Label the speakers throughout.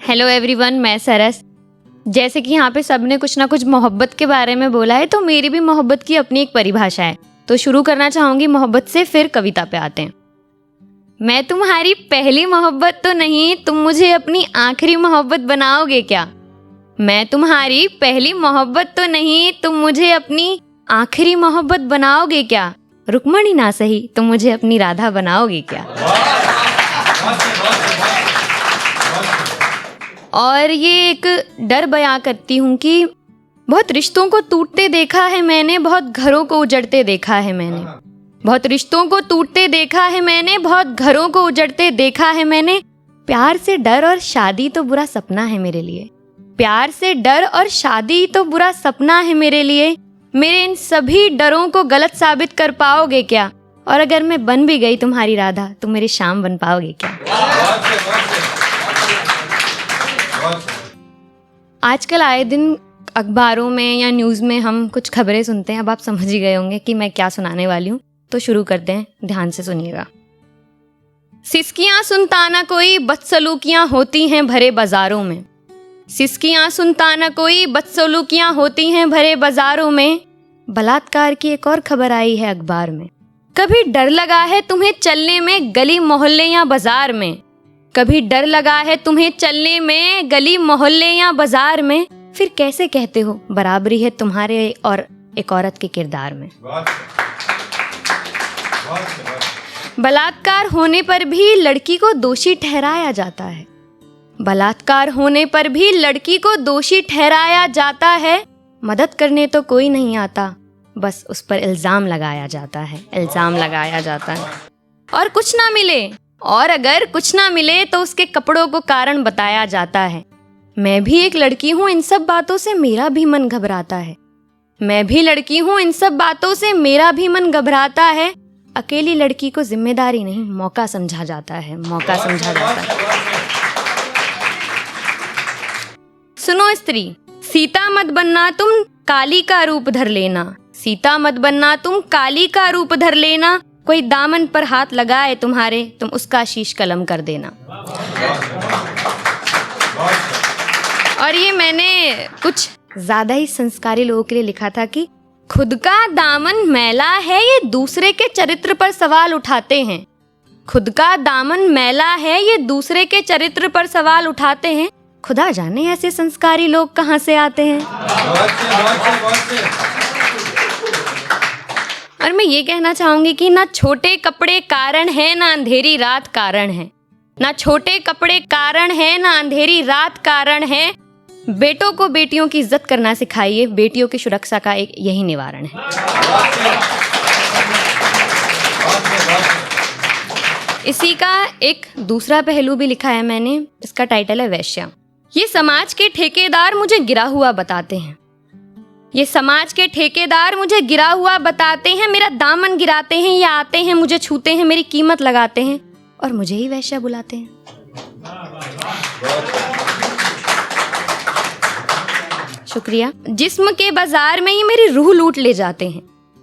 Speaker 1: Hello everyone, मैं सरस। जैसे कि यहाँ पे सबने कुछ ना कुछ मोहब्बत के बारे में बोला है, तो मेरी भी मोहब्बत की अपनी एक परिभाषा है। तो शुरू करना चाहूँगी मोहब्बत से, फिर कविता पे आते हैं। मैं तुम्हारी पहली मोहब्बत तो नहीं, तुम मुझे अपनी आखिरी मोहब्बत बनाओगे क्या? मैं तुम्हारी पहली मोहब्बत तो नहीं, तुम मुझे अपनी आखिरी मोहब्बत बनाओगे क्या? रुक्मणी ना सही, तुम मुझे अपनी राधा बनाओगे क्या? और ये एक डर बयां करती हूँ कि बहुत रिश्तों को टूटते देखा है मैंने, बहुत घरों को उजड़ते देखा है मैंने। बहुत रिश्तों को टूटते देखा है मैंने, बहुत घरों को उजड़ते देखा है मैंने। प्यार से डर और शादी तो बुरा सपना है मेरे लिए। प्यार से डर और शादी तो बुरा सपना है मेरे लिए। मेरे इन सभी डरों को गलत साबित कर पाओगे क्या? और अगर मैं बन भी गई तुम्हारी राधा, तुम मेरी शाम बन पाओगे क्या? आजकल आए दिन अखबारों में या न्यूज़ में हम कुछ खबरें सुनते हैं। अब आप समझ ही गए होंगे कि मैं क्या सुनाने वाली हूँ, तो शुरू करते हैं, ध्यान से सुनिएगा। सिसकियाँ सुनता ना कोई, बदसलूकियाँ होती हैं भरे बाजारों में। सिसकियाँ सुनता ना कोई, बदसलूकियाँ होती हैं भरे बाजारों में। बलात्कार की एक और खबर आई है अखबार में। कभी डर लगा है तुम्हें चलने में गली मोहल्ले या बाजार में? कभी डर लगा है तुम्हें चलने में गली मोहल्ले या बाजार में? फिर कैसे कहते हो बराबरी है तुम्हारे और एक औरत के किरदार में? बलात्कार होने पर भी लड़की को दोषी ठहराया जाता है। बलात्कार होने पर भी लड़की को दोषी ठहराया जाता है। मदद करने तो कोई नहीं आता, बस उस पर इल्जाम लगाया जाता है, इल्जाम लगाया जाता है। और कुछ ना मिले, और अगर कुछ ना मिले तो उसके कपड़ों को कारण बताया जाता है। मैं भी एक लड़की हूँ, इन सब बातों से मेरा भी मन घबराता है। मैं भी लड़की हूँ, इन सब बातों से मेरा भी मन घबराता है। अकेली लड़की को जिम्मेदारी नहीं, मौका समझा जाता है, मौका समझा जाता है। सुनो स्त्री, सीता मत बनना तुम, काली का रूप धर लेना। सीता मत बनना तुम, काली का रूप धर लेना। कोई दामन पर हाथ लगाए तुम्हारे, तुम उसका शीश कलम कर देना। और ये मैंने कुछ ज्यादा ही संस्कारी लोगों के लिए लिखा था कि खुद का दामन मैला है, ये दूसरे के चरित्र पर सवाल उठाते हैं। खुद का दामन मैला है, ये दूसरे के चरित्र पर सवाल उठाते हैं। खुदा जाने ऐसे संस्कारी लोग कहाँ से आते हैं। और मैं ये कहना चाहूंगी कि ना छोटे कपड़े कारण है, ना अंधेरी रात कारण है। ना छोटे कपड़े कारण है, ना अंधेरी रात कारण है। बेटों को बेटियों की इज्जत करना सिखाइए, बेटियों की सुरक्षा का एक यही निवारण है। इसी का एक दूसरा पहलू भी लिखा है मैंने, इसका टाइटल है वैश्या। ये समाज के ठेकेदार मुझे गिरा हुआ बताते हैं। ये समाज के ठेकेदार मुझे गिरा हुआ बताते हैं। मेरा दामन गिराते हैं, या आते हैं मुझे छूते हैं, मेरी कीमत लगाते हैं और मुझे ही वैश्या बुलाते हैं। शुक्रिया। जिस्म के बाजार में ये मेरी रूह लूट ले जाते हैं।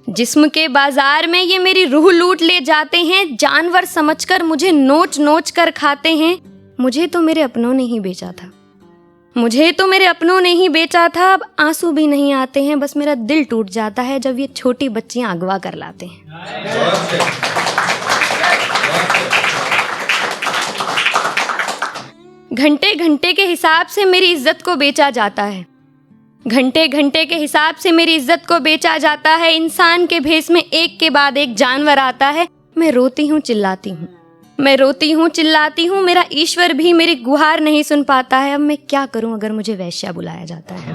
Speaker 1: जिस्म के बाजार में ये मेरी रूह लूट ले जाते हैं। जानवर समझकर मुझे नोच नोच कर खाते हैं। मुझे तो मेरे अपनों ने ही बेचा था। मुझे तो मेरे अपनों ने ही बेचा था। अब आंसू भी नहीं आते हैं, बस मेरा दिल टूट जाता है जब ये छोटी बच्चियां अगवा कर लाते हैं। घंटे घंटे के हिसाब से मेरी इज्जत को बेचा जाता है। घंटे घंटे के हिसाब से मेरी इज्जत को बेचा जाता है। इंसान के भेष में एक के बाद एक जानवर आता है। मैं रोती हूँ, चिल्लाती हूँ, मैं रोती हूँ, चिल्लाती हूँ। मेरा ईश्वर भी मेरी गुहार नहीं सुन पाता है। अब मैं क्या करूँ अगर मुझे वैश्या बुलाया जाता है?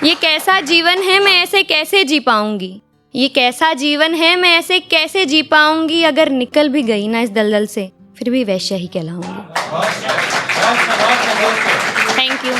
Speaker 1: ये कैसा जीवन है, मैं ऐसे कैसे जी पाऊंगी? ये कैसा जीवन है, मैं ऐसे कैसे जी पाऊंगी? अगर निकल भी गई ना इस दलदल से, फिर भी वैश्या ही कहलाऊंगी। Thank you.